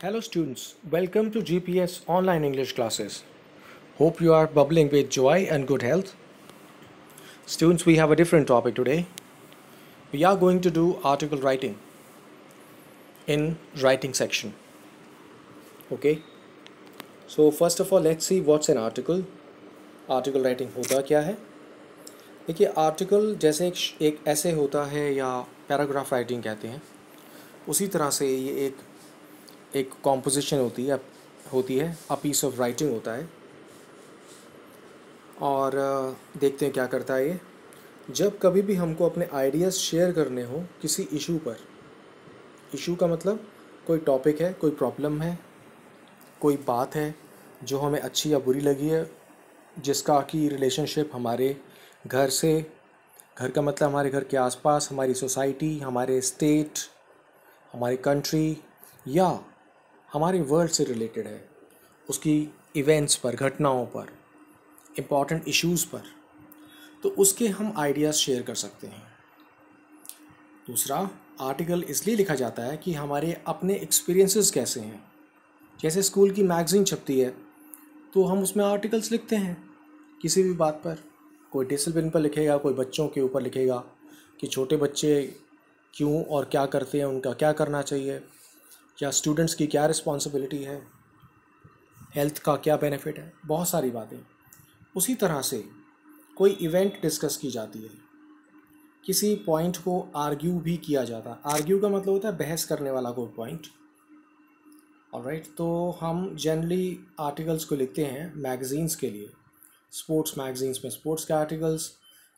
Hello students, welcome to GPS online English classes. Hope you are bubbling with joy and good health. Students, we have a different topic today. We are going to do article writing in writing section. Okay? So first of all, let's see what's an article. Article writing होता क्या है? देखिए, article जैसे एक ऐसे होता है या पैराग्राफ राइटिंग कहते हैं, उसी तरह से ये एक कॉम्पोजिशन होती है अ पीस ऑफ राइटिंग होता है। और देखते हैं क्या करता है ये। जब कभी भी हमको अपने आइडियाज़ शेयर करने हो किसी इशू पर, इशू का मतलब कोई टॉपिक है, कोई प्रॉब्लम है, कोई बात है जो हमें अच्छी या बुरी लगी है, जिसका कि रिलेशनशिप हमारे घर से, घर का मतलब हमारे घर के आसपास, हमारी सोसाइटी, हमारे स्टेट, हमारी कंट्री या हमारे वर्ल्ड से रिलेटेड है, उसकी इवेंट्स पर, घटनाओं पर, इम्पॉर्टेंट इश्यूज़ पर, तो उसके हम आइडियाज़ शेयर कर सकते हैं। दूसरा, आर्टिकल इसलिए लिखा जाता है कि हमारे अपने एक्सपीरियंसेस कैसे हैं। जैसे स्कूल की मैगज़ीन छपती है तो हम उसमें आर्टिकल्स लिखते हैं किसी भी बात पर। कोई डिसिप्लिन पर लिखेगा, कोई बच्चों के ऊपर लिखेगा कि छोटे बच्चे क्यों और क्या करते हैं, उनका क्या करना चाहिए, या स्टूडेंट्स की क्या रिस्पॉन्सिबिलिटी है, हेल्थ का क्या बेनिफिट है, बहुत सारी बातें। उसी तरह से कोई इवेंट डिस्कस की जाती है, किसी पॉइंट को आर्ग्यू भी किया जाता है। आर्ग्यू का मतलब होता है बहस करने वाला कोई पॉइंट। ऑलराइट, तो हम जनरली आर्टिकल्स को लिखते हैं मैगज़ीन्स के लिए। स्पोर्ट्स मैगज़ीन्स में स्पोर्ट्स के आर्टिकल्स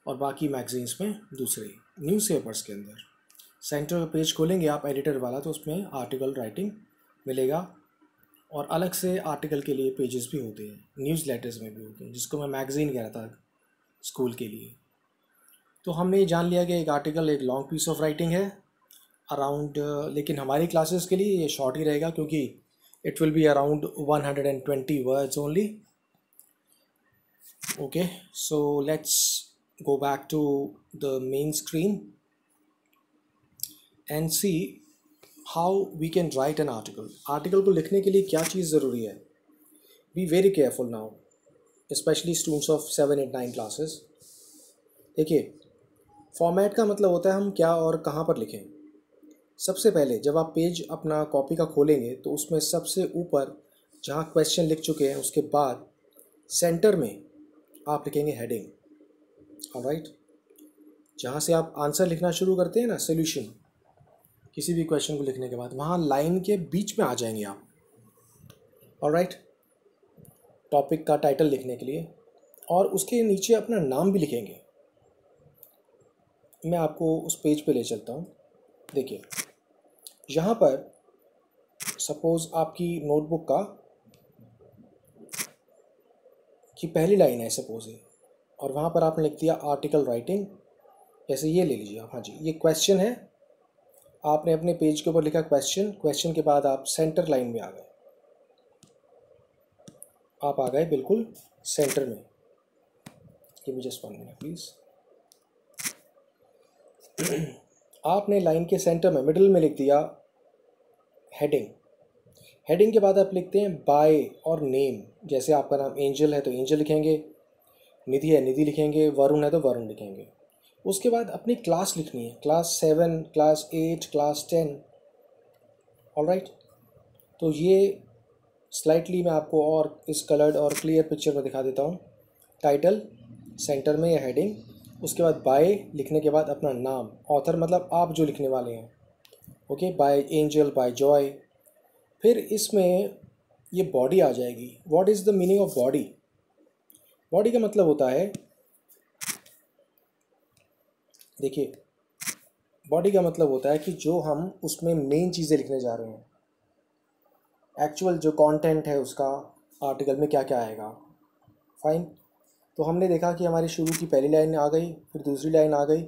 और बाकी मैगज़ीन्स में दूसरे। न्यूज़पेपर्स के अंदर सेंटर पेज खोलेंगे आप एडिटर वाला तो उसमें आर्टिकल राइटिंग मिलेगा, और अलग से आर्टिकल के लिए पेजेस भी होते हैं, न्यूज़ लेटर्स में भी होते हैं, जिसको मैं मैगज़ीन कह रहा था स्कूल के लिए। तो हमने ये जान लिया कि एक आर्टिकल एक लॉन्ग पीस ऑफ राइटिंग है अराउंड, लेकिन हमारी क्लासेस के लिए ये शॉर्ट ही रहेगा क्योंकि it will be around 120 words only. Okay, so let's go back to the main screen and see how we can write an article. Article को लिखने के लिए क्या चीज़ ज़रूरी है? Be very careful now, specially students of 7, 8, 9 classes. देखिए, format का मतलब होता है हम क्या और कहाँ पर लिखें। सबसे पहले जब आप पेज अपना कॉपी का खोलेंगे तो उसमें सबसे ऊपर जहाँ क्वेश्चन लिख चुके हैं उसके बाद सेंटर में आप लिखेंगे हेडिंग। ऑलराइट, जहाँ से आप आंसर लिखना शुरू करते हैं ना, सोल्यूशन, किसी भी क्वेश्चन को लिखने के बाद वहाँ लाइन के बीच में आ जाएंगे आप। ऑलराइट, टॉपिक का टाइटल लिखने के लिए, और उसके नीचे अपना नाम भी लिखेंगे। मैं आपको उस पेज पे ले चलता हूँ। देखिए, यहाँ पर सपोज़ आपकी नोटबुक का की पहली लाइन है सपोज़ है, और वहाँ पर आपने लिख दिया आर्टिकल राइटिंग। जैसे ये ले लीजिए आप, हाँ जी, ये क्वेश्चन है, आपने अपने पेज के ऊपर लिखा क्वेश्चन, क्वेश्चन के बाद आप सेंटर लाइन में आ गए, आप आ गए बिल्कुल सेंटर में। Give me just 1 minute please. आपने लाइन के सेंटर में, मिडिल में लिख दिया हेडिंग। हेडिंग के बाद आप लिखते हैं बाय और नेम। जैसे आपका नाम एंजल है तो एंजल लिखेंगे, निधि है निधि लिखेंगे, वरुण है तो वरुण लिखेंगे। उसके बाद अपनी क्लास लिखनी है, क्लास 7, क्लास 8, क्लास 10। ऑलराइट, तो ये स्लाइटली मैं आपको और इस कलर्ड और क्लियर पिक्चर में दिखा देता हूँ। टाइटल सेंटर में या हेडिंग, उसके बाद बाय लिखने के बाद अपना नाम, ऑथर मतलब आप जो लिखने वाले हैं। Okay, by Angel, by Joy. फिर इसमें ये बॉडी आ जाएगी। What is the meaning of body? Body का मतलब होता है, देखिए, बॉडी का मतलब होता है कि जो हम उसमें मेन चीज़ें लिखने जा रहे हैं, एक्चुअल जो कंटेंट है उसका, आर्टिकल में क्या क्या आएगा। फाइन, तो हमने देखा कि हमारी शुरू की पहली लाइन आ गई, फिर दूसरी लाइन आ गई।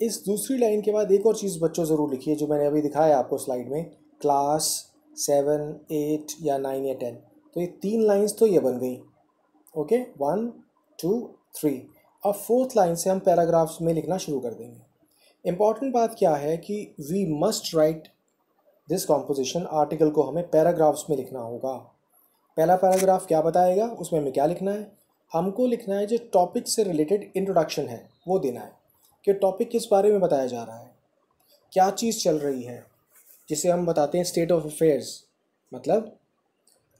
इस दूसरी लाइन के बाद एक और चीज़ बच्चों ज़रूर लिखिए जो मैंने अभी दिखाया आपको स्लाइड में, क्लास 7, 8 या 9 या 10। तो ये 3 लाइन्स तो ये बन गई। ओके, 1, 2, 3। अब फोर्थ लाइन से हम पैराग्राफ्स में लिखना शुरू कर देंगे। इम्पॉर्टेंट बात क्या है कि we must write this composition article को हमें पैराग्राफ्स में लिखना होगा। पहला पैराग्राफ क्या बताएगा, उसमें हमें क्या लिखना है, हमको लिखना है जो टॉपिक से रिलेटेड इंट्रोडक्शन है वो देना है कि टॉपिक किस बारे में बताया जा रहा है, क्या चीज़ चल रही है, जिसे हम बताते हैं स्टेट ऑफ अफेयर्स, मतलब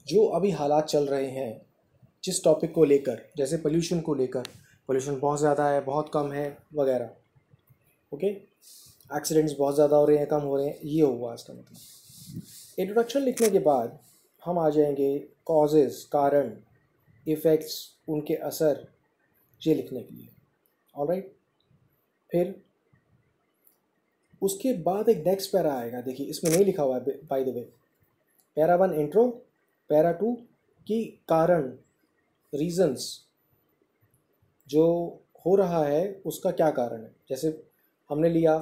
जो अभी हालात चल रहे हैं जिस टॉपिक को लेकर, जैसे पोल्यूशन को लेकर, पोल्यूशन बहुत ज़्यादा है, बहुत कम है वगैरह। ओके, एक्सीडेंट्स बहुत ज़्यादा हो रहे हैं, कम हो रहे हैं, ये हुआ इसका मतलब। इंट्रोडक्शन लिखने के बाद हम आ जाएंगे कॉजेज़, कारण, इफ़ेक्ट्स, उनके असर, ये लिखने के लिए। ऑलराइट, फिर उसके बाद एक नेक्स्ट पैरा आएगा। देखिए इसमें नहीं लिखा हुआ है by the way. Para 1 intro, para 2 की कारण, रीजंस, जो हो रहा है उसका क्या कारण है। जैसे हमने लिया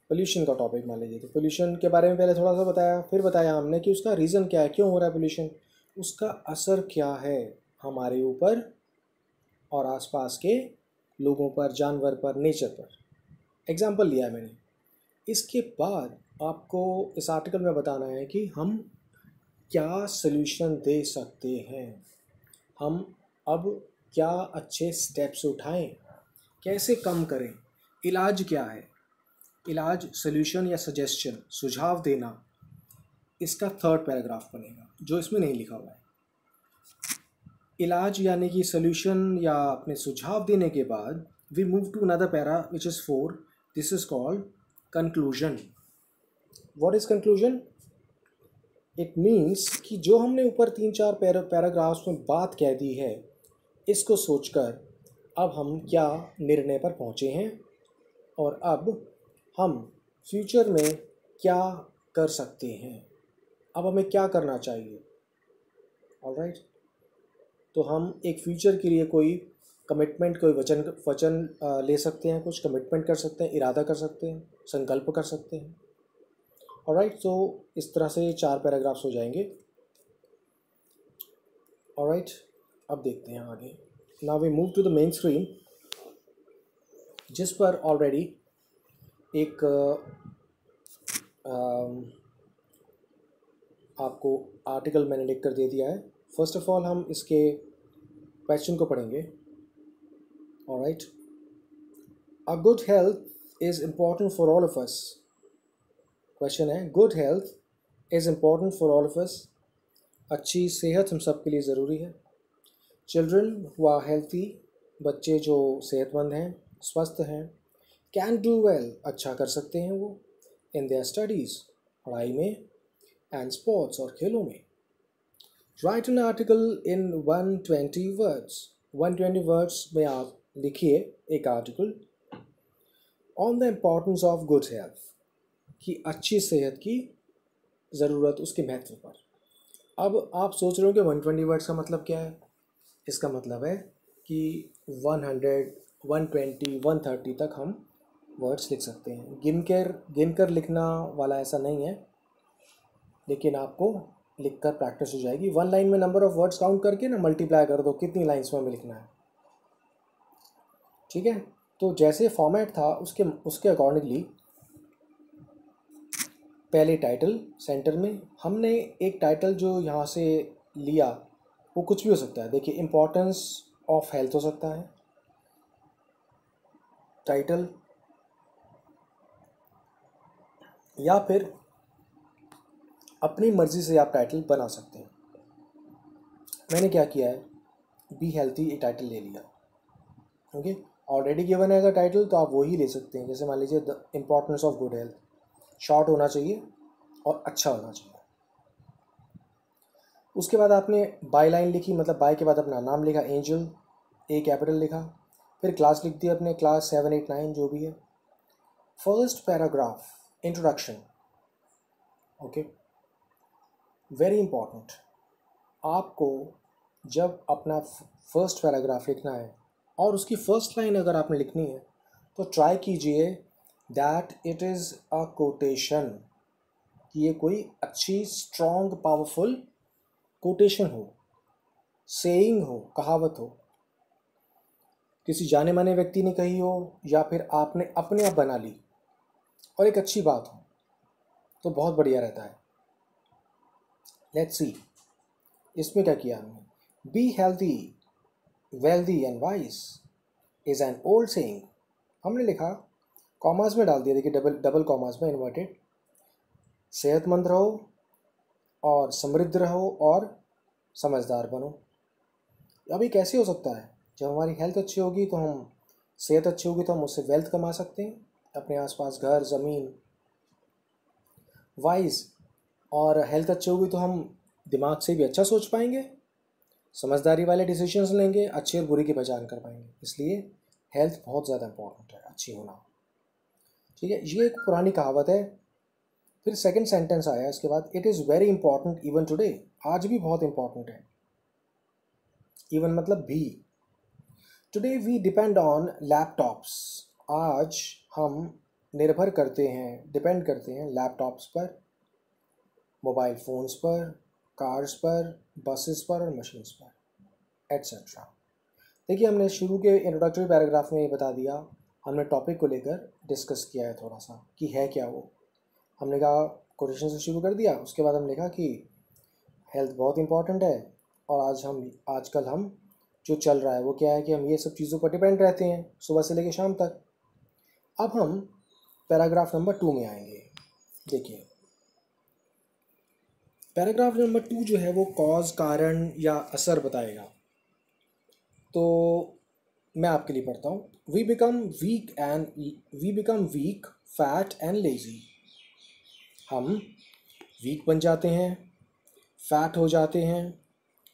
पोल्यूशन का टॉपिक मान लीजिए, तो पोल्यूशन के बारे में पहले थोड़ा सा बताया, फिर बताया हमने कि उसका रीज़न क्या है, क्यों हो रहा है पोल्यूशन, उसका असर क्या है हमारे ऊपर और आसपास के लोगों पर, जानवर पर, नेचर पर। एग्जाम्पल लिया है मैंने। इसके बाद आपको इस आर्टिकल में बताना है कि हम क्या सल्यूशन दे सकते हैं, हम अब क्या अच्छे स्टेप्स उठाएं, कैसे कम करें, इलाज क्या है। इलाज, सल्यूशन या सजेशन, सुझाव देना, इसका थर्ड पैराग्राफ बनेगा जो इसमें नहीं लिखा हुआ है। इलाज यानी कि सल्यूशन या अपने सुझाव देने के बाद we move to another para which is 4। This is called conclusion. What is conclusion? It means कि जो हमने ऊपर 3-4 पैराग्राफ्स में बात कह दी है, इसको सोचकर अब हम क्या निर्णय पर पहुँचे हैं और अब हम फ्यूचर में क्या कर सकते हैं, अब हमें क्या करना चाहिए। ऑलराइट, तो हम एक फ्यूचर के लिए कोई कमिटमेंट, कोई वचन ले सकते हैं, कुछ कमिटमेंट कर सकते हैं, इरादा कर सकते हैं, संकल्प कर सकते हैं। ऑलराइट, तो इस तरह से 4 पैराग्राफ्स हो जाएंगे। ऑलराइट, अब देखते हैं आगे। Now we move to the main screen, जिस पर ऑलरेडी एक आपको आर्टिकल मैंने लिख कर दे दिया है। फर्स्ट ऑफ ऑल हम इसके क्वेश्चन को पढ़ेंगे। Alright, a good health is important for all of us. Question है, good health is important for all of us. अच्छी सेहत हम सब के लिए ज़रूरी है। चिल्ड्रन हु आर हेल्थी, बच्चे जो सेहतमंद हैं, स्वस्थ हैं, कैन डू वेल, अच्छा कर सकते हैं वो, इन देयर स्टडीज़, पढ़ाई में, एंड स्पोर्ट्स, और खेलों में। Right an article in 120 words. 120 words में आप लिखिए एक article on the importance of good health, कि अच्छी सेहत की ज़रूरत, उसके महत्व पर। अब आप सोच रहे हो कि 120 वर्ड्स का मतलब क्या है। इसका मतलब है कि 100, 120, 130 तक हम वर्ड्स लिख सकते हैं। गिनकर लिखना वाला ऐसा नहीं है, लेकिन आपको लिखकर प्रैक्टिस हो जाएगी। 1 लाइन में नंबर ऑफ़ वर्ड्स काउंट करके ना मल्टीप्लाई कर दो, कितनी लाइन्स में हमें लिखना है। ठीक है, तो जैसे फॉर्मेट था उसके अकॉर्डिंगली पहले टाइटल सेंटर में, हमने एक टाइटल जो यहाँ से लिया वो कुछ भी हो सकता है। देखिए, इम्पोर्टेंस ऑफ हेल्थ हो सकता है टाइटल, या फिर अपनी मर्ज़ी से आप टाइटल बना सकते हैं। मैंने क्या किया है, बी हेल्थी एक टाइटल ले लिया। ओके, ऑलरेडी गिवन है अगर टाइटल तो आप वही ले सकते हैं। जैसे मान लीजिए the importance of good health, short होना चाहिए और अच्छा होना चाहिए। उसके बाद आपने बाय लाइन लिखी, मतलब बाय के बाद अपना नाम लिखा, एंजल, ए कैपिटल लिखा, फिर क्लास लिख दिया अपने, क्लास 7, 8, 9 जो भी है। First paragraph, introduction. Okay, very important. आपको जब अपना फर्स्ट पैराग्राफ लिखना है और उसकी फर्स्ट लाइन अगर आपने लिखनी है तो ट्राई कीजिए that it is a quotation, कि ये कोई अच्छी, स्ट्रॉन्ग, पावरफुल कोटेशन हो, सेइंग हो, कहावत हो, किसी जाने माने व्यक्ति ने कही हो, या फिर आपने अपने आप बना ली, और एक अच्छी बात हो, तो बहुत बढ़िया रहता है। लेट्स सी इसमें क्या किया हमने. Be healthy wealthy and wise is an old saying. हमने लिखा, कॉमास में डाल दिया, देखिए डबल डबल कॉमास में इन्वर्टेड. सेहतमंद रहो और समृद्ध रहो और समझदार बनो. अभी कैसे हो सकता है? जब हमारी हेल्थ अच्छी होगी तो हम, सेहत अच्छी होगी तो हम उससे वेल्थ कमा सकते हैं, अपने आसपास घर ज़मीन. वाइज, और हेल्थ अच्छी होगी तो हम दिमाग से भी अच्छा सोच पाएंगे, समझदारी वाले डिसीजंस लेंगे, अच्छे और बुरे की पहचान कर पाएंगे. इसलिए हेल्थ बहुत ज़्यादा इंपॉर्टेंट है, अच्छी होना. ठीक है, ये एक पुरानी कहावत है. फिर सेकंड सेंटेंस आया इसके बाद, it is very important even today. आज भी बहुत इंपॉर्टेंट है. इवन मतलब भी. Today we depend on laptops. आज हम निर्भर करते हैं, डिपेंड करते हैं लैपटॉप्स पर, मोबाइल फ़ोन्स पर, कार्स पर, बसेस पर और मशीन्स पर एट्सेट्रा. देखिए, हमने शुरू के इंट्रोडक्टरी पैराग्राफ में ये बता दिया, हमने टॉपिक को लेकर डिस्कस किया है थोड़ा सा कि है क्या वो. हमने कहा क्वेश्चन से शुरू कर दिया, उसके बाद हमने कहा कि हेल्थ बहुत इंपॉर्टेंट है और आजकल हम जो चल रहा है वो क्या है कि हम ये सब चीज़ों पर डिपेंड रहते हैं सुबह से लेकर शाम तक. अब हम पैराग्राफ नंबर 2 में आएंगे. देखिए, पैराग्राफ नंबर 2 जो है वो कॉज, कारण या असर बताएगा. तो मैं आपके लिए पढ़ता हूँ. We become weak fat and lazy. हम वीक बन जाते हैं, फैट हो जाते हैं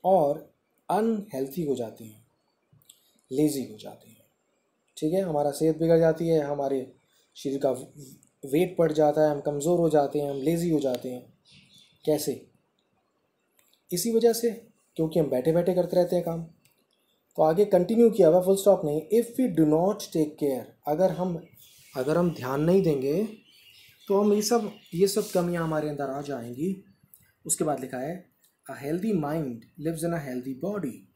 और अनहेल्थी हो जाते हैं, लेज़ी हो जाते हैं. ठीक है, हमारा सेहत बिगड़ जाती है, हमारे शरीर का वेट बढ़ जाता है, हम कमज़ोर हो जाते हैं, हम लेज़ी हो जाते हैं. कैसे? इसी वजह से, क्योंकि हम बैठे बैठे करते रहते हैं काम. तो आगे कंटिन्यू किया हुआ, फुल स्टॉप नहीं. If we do not take care, अगर हम ध्यान नहीं देंगे तो हम ये सब कमियां हमारे अंदर आ जाएंगी. उसके बाद लिखा है, a healthy mind lives in a healthy body.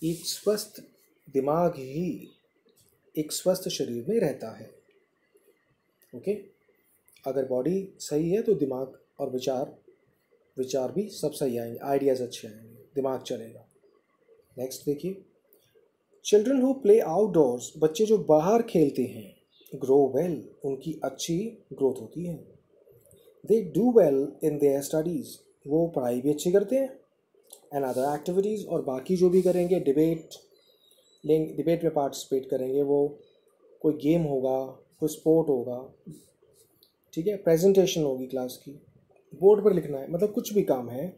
एक स्वस्थ दिमाग ही एक स्वस्थ शरीर में रहता है. ओके, अगर बॉडी सही है तो दिमाग और विचार भी सब सही आएंगे, आइडियाज़ अच्छे आएंगे, दिमाग चलेगा. नेक्स्ट देखिए, चिल्ड्रन हु प्ले आउटडोर्स, बच्चे जो बाहर खेलते हैं, ग्रो वेल, उनकी अच्छी ग्रोथ होती है. They do well in their studies, वो पढ़ाई भी अच्छी करते हैं. एंड अदर एक्टिविटीज़, और बाकी जो भी करेंगे, डिबेट में पार्टिसिपेट करेंगे, वो कोई गेम होगा, कोई स्पोर्ट होगा, ठीक है, प्रेजेंटेशन होगी क्लास की, बोर्ड पर लिखना है, मतलब कुछ भी काम है,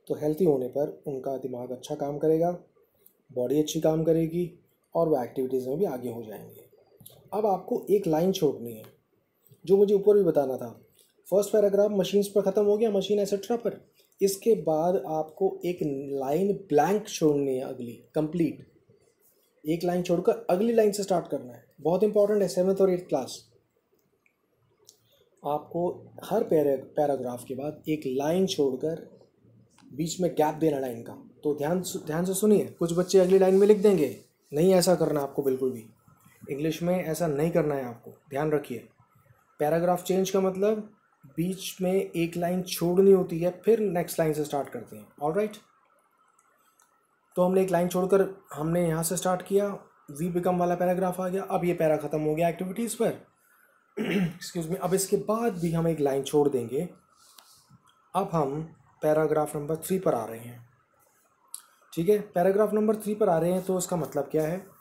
तो हेल्थी होने पर उनका दिमाग अच्छा काम करेगा, बॉडी अच्छी काम करेगी और वो एक्टिविटीज़ में भी आगे हो जाएंगे. अब आपको एक लाइन छोड़नी है जो मुझे ऊपर भी बताना था. फर्स्ट पैराग्राफ मशीन्स पर ख़त्म हो गया, मशीन एसेट्रा पर. इसके बाद आपको एक लाइन ब्लैंक छोड़नी है, अगली कंप्लीट. एक लाइन छोड़कर अगली लाइन से स्टार्ट करना है. बहुत इंपॉर्टेंट है 7th और 8th क्लास. आपको हर पैराग्राफ के बाद एक लाइन छोड़कर बीच में गैप देना लाइन का. तो ध्यान से सुनिए. कुछ बच्चे अगली लाइन में लिख देंगे, नहीं ऐसा करना आपको, बिल्कुल भी इंग्लिश में ऐसा नहीं करना है आपको, ध्यान रखिए. पैराग्राफ चेंज का मतलब बीच में एक लाइन छोड़नी होती है, फिर नेक्स्ट लाइन से स्टार्ट करते हैं. ऑलराइट, तो हमने एक लाइन छोड़कर हमने यहाँ से स्टार्ट किया, वी बिकम वाला पैराग्राफ आ गया. अब ये पैरा ख़त्म हो गया एक्टिविटीज़ पर. Excuse me. अब इसके बाद भी हम एक लाइन छोड़ देंगे. अब हम पैराग्राफ नंबर 3 पर आ रहे हैं. ठीक है, पैराग्राफ नंबर 3 पर आ रहे हैं. तो इसका मतलब क्या है,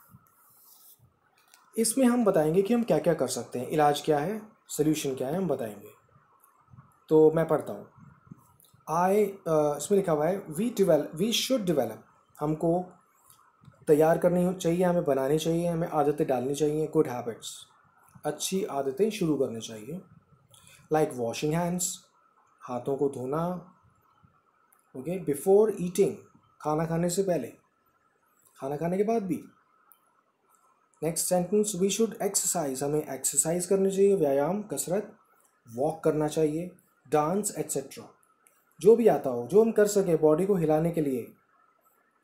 इसमें हम बताएंगे कि हम क्या क्या कर सकते हैं, इलाज क्या है, सोल्यूशन क्या है, हम बताएंगे. तो मैं पढ़ता हूँ. इसमें लिखा हुआ है, वी शुड डेवलप, हमको तैयार करनी चाहिए, हमें बनानी चाहिए, हमें आदतें डालनी चाहिए, गुड हैबिट्स, अच्छी आदतें शुरू करनी चाहिए. लाइक वॉशिंग हैंड्स, हाथों को धोना. ओके, बिफोर ईटिंग, खाना खाने से पहले, खाना खाने के बाद भी. Next sentence, we should exercise, हमें एक्सरसाइज करनी चाहिए, व्यायाम, कसरत, वॉक करना चाहिए, डांस एट्सेट्रा. जो भी आता हो, जो हम कर सकें बॉडी को हिलाने के लिए,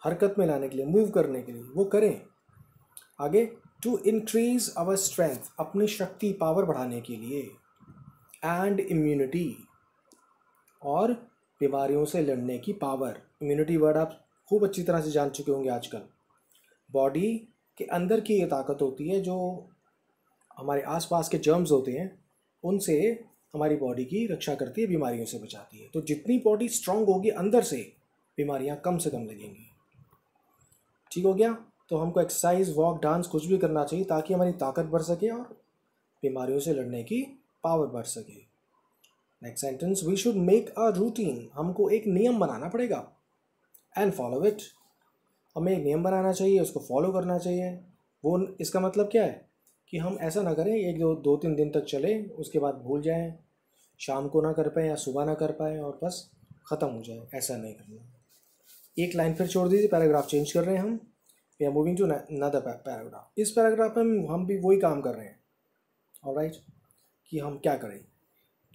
हरकत में लाने के लिए, मूव करने के लिए, वो करें. आगे, टू इंक्रीज आवर स्ट्रेंथ, अपनी शक्ति, पावर बढ़ाने के लिए, एंड इम्यूनिटी, और बीमारियों से लड़ने की पावर। इम्यूनिटी वर्ड आप खूब अच्छी तरह से जान चुके होंगे आजकल। बॉडी के अंदर की ये ताकत होती है जो हमारे आसपास के जर्म्स होते हैं उनसे हमारी बॉडी की रक्षा करती है, बीमारियों से बचाती है। तो जितनी बॉडी स्ट्रांग होगी अंदर से, बीमारियां कम से कम लगेंगी। ठीक हो गया। तो हमको एक्सरसाइज, वॉक, डांस कुछ भी करना चाहिए ताकि हमारी ताकत बढ़ सके और बीमारियों से लड़ने की पावर बढ़ सके। Next sentence, we should make a routine. हमको एक नियम बनाना पड़ेगा। And follow it. हमें एक नियम बनाना चाहिए, उसको फॉलो करना चाहिए। वो इसका मतलब क्या है कि हम ऐसा ना करें एक दो तीन दिन तक चले, उसके बाद भूल जाएं, शाम को ना कर पाए या सुबह ना कर पाए और बस ख़त्म हो जाए। ऐसा नहीं करना। एक लाइन फिर छोड़ दीजिए, पैराग्राफ चेंज कर रहे हैं हम। We are moving to another paragraph. इस पैराग्राफ में हम भी वही काम कर रहे हैं। ऑलराइट, कि हम क्या करें,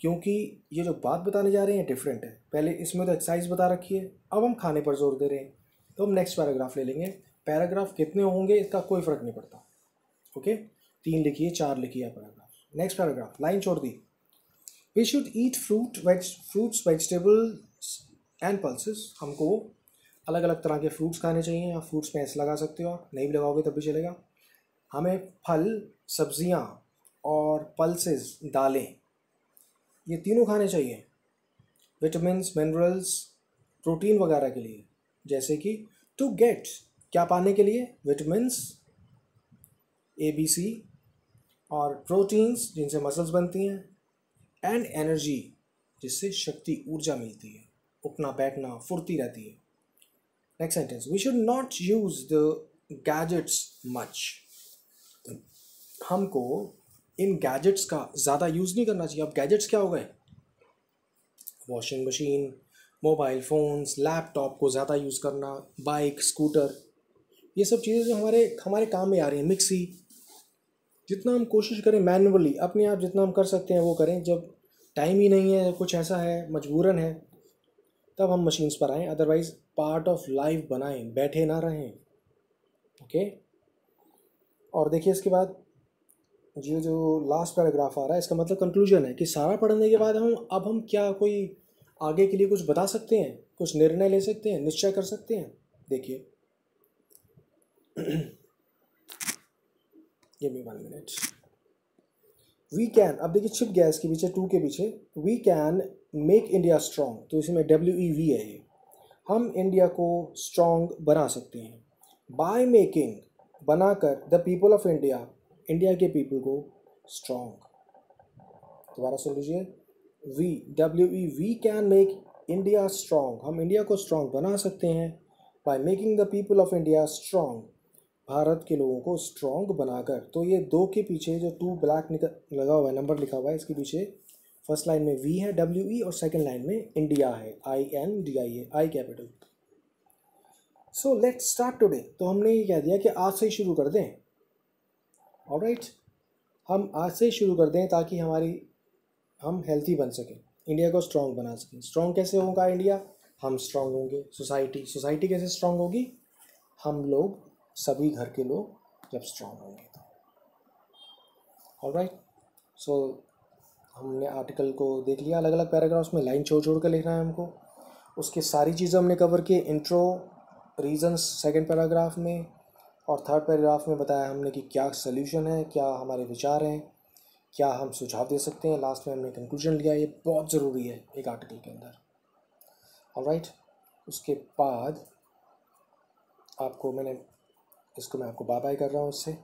क्योंकि ये जो बात बताने जा रहे हैं डिफरेंट है। पहले इसमें तो एक्सरसाइज बता रखी है, अब हम खाने पर जोर दे रहे हैं। तो हम नेक्स्ट पैराग्राफ ले लेंगे। पैराग्राफ कितने होंगे इसका कोई फ़र्क नहीं पड़ता। ओके, 3 लिखिए, 4 लिखिए पैराग्राफ। नेक्स्ट पैराग्राफ, लाइन छोड़ दी। We should eat fruits, vegetables and pulses. हमको अलग अलग तरह के फ्रूट्स खाने चाहिए, या फ्रूट्स में ऐसे लगा सकते हो आप, नहीं भी लगाओगे तब भी चलेगा। हमें फल, सब्जियां और पल्सेस, दालें, ये तीनों खाने चाहिए। विटामिन्स, मिनरल्स, प्रोटीन वगैरह के लिए, जैसे कि टू गेट, क्या पाने के लिए, विटामिन्स ABC, और प्रोटीन्स जिनसे मसल्स बनती हैं, एंड एनर्जी जिससे शक्ति, ऊर्जा मिलती है, उठना बैठना फुर्ती रहती है। Next sentence, we should not use the gadgets much. हमको इन गैजेट्स का ज़्यादा यूज़ नहीं करना चाहिए। अब गैजेट्स क्या हो गए, washing machine, mobile phones, laptop को ज़्यादा यूज़ करना, बाइक, स्कूटर, ये सब चीज़ें जो हमारे काम में आ रही हैं। मिक्सी, जितना हम कोशिश करें मैनुअली अपने आप जितना हम कर सकते हैं वो करें। जब टाइम ही नहीं है, कुछ ऐसा है, मजबूरन है, तब हम मशीन्स पर आएँ। अदरवाइज़ पार्ट ऑफ लाइफ बनाएं, बैठे ना रहें। ओके, और देखिए इसके बाद ये जो लास्ट पैराग्राफ आ रहा है, इसका मतलब कंक्लूजन है कि सारा पढ़ने के बाद हम क्या कोई आगे के लिए कुछ बता सकते हैं, कुछ निर्णय ले सकते हैं, निश्चय कर सकते हैं। देखिए, give me 1 minute. We can, अब देखिए छिप गया इसके पीछे, टू के पीछे, we can make India strong. तो इसमें WEV है ये, हम इंडिया को स्ट्रॉन्ग बना सकते हैं। बाय मेकिंग, बनाकर, the people of India, India के पीपल को स्ट्रॉन्ग। दोबारा सुन लीजिए, we can make India strong, हम इंडिया को स्ट्रॉन्ग बना सकते हैं। By making the people of India strong, Bharat के लोगों को स्ट्रॉन्ग बनाकर। तो ये 2 के पीछे जो 2 ब्लैक लगा हुआ है, नंबर लिखा हुआ है, इसके पीछे फर्स्ट लाइन में V है WE, और सेकेंड लाइन में इंडिया है INDIA, I capital. So let's start today. तो हमने ये कह दिया कि आज से ही शुरू कर दें। ऑलराइट, हम आज से ही शुरू कर दें ताकि हम हेल्थी बन सकें, इंडिया को स्ट्रॉन्ग बना सकें। स्ट्रॉन्ग कैसे होगा इंडिया, हम स्ट्रॉन्ग होंगे। सोसाइटी कैसे स्ट्रॉन्ग होगी, हम लोग, सभी घर के लोग जब स्ट्रॉन्ग होंगे तो। ऑलराइट, सो हमने आर्टिकल को देख लिया, अलग अलग पैराग्राफ्स में लाइन छोड़ कर लिखना है हमको। उसके सारी चीज़ें हमने कवर की। इंट्रो, रीजंस सेकंड पैराग्राफ में, और थर्ड पैराग्राफ में बताया हमने कि क्या सल्यूशन है, क्या हमारे विचार हैं, क्या हम सुझाव दे सकते हैं। लास्ट में हमने कंक्लूजन लिया, ये बहुत ज़रूरी है एक आर्टिकल के अंदर। ऑलराइट, उसके बाद मैं आपको बाय बाय कर रहा हूँ इससे।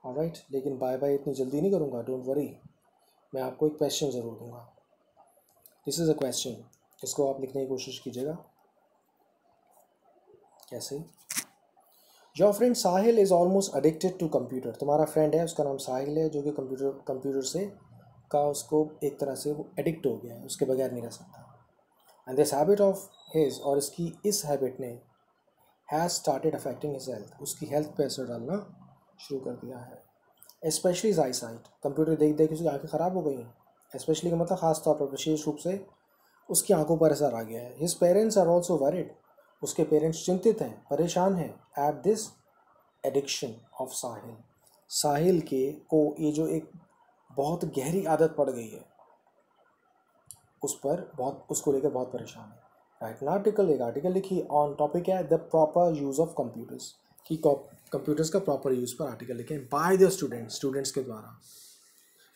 ऑलराइट, लेकिन बाय बाय इतनी जल्दी नहीं करूँगा, डोंट वरी। मैं आपको एक क्वेश्चन ज़रूर दूँगा। दिस इज़ अ क्वेश्चन, इसको आप लिखने की कोशिश कीजिएगा। कैसे, your friend Sahil is almost addicted to computer. तुम्हारा फ्रेंड है, उसका नाम साहिल है, जो कि कंप्यूटर से उसको एक तरह से वो एडिक्ट हो गया है, उसके बगैर नहीं रह सकता। And this habit of his, और इसकी इस हैबिट ने, has started affecting his health, उसकी हेल्थ पे असर डालना शुरू कर दिया है। स्पेशली हिज आई साइट, कंप्यूटर देख देख उसकी आँखें ख़राब हो गई हैं। स्पेशली का मतलब ख़ास तौर पर, विशेष रूप से उसकी आंखों पर असर आ गया है। His parents are also worried, उसके पेरेंट्स चिंतित हैं, परेशान हैं। At this addiction of Sahil के को ये जो एक बहुत गहरी आदत पड़ गई है, उस पर बहुत उसको लेकर बहुत परेशान है। राइट ना आर्टिकल, एक आर्टिकल लिखिए ऑन टॉपिक है the proper use of computers, कि कंप्यूटर्स का प्रॉपर यूज़ पर आर्टिकल लिखें बाय द स्टूडेंट्स के द्वारा।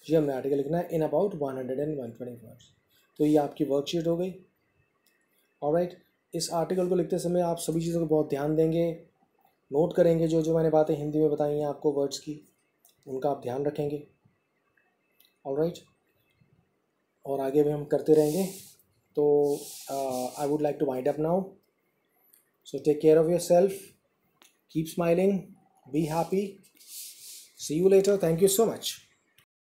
जी हमने आर्टिकल लिखना है इन अबाउट 100 and 120 वर्ड्स। तो ये आपकी वर्कशीट हो गई। ऑलराइट, इस आर्टिकल को लिखते समय आप सभी चीज़ों को बहुत ध्यान देंगे, नोट करेंगे जो जो मैंने बातें हिंदी में बताई हैं आपको वर्ड्स की, उनका आप ध्यान रखेंगे। ऑलराइट, और आगे भी हम करते रहेंगे। तो I would like to wind up now. So take care of yourself, keep smiling, be happy, see you later, thank you so much.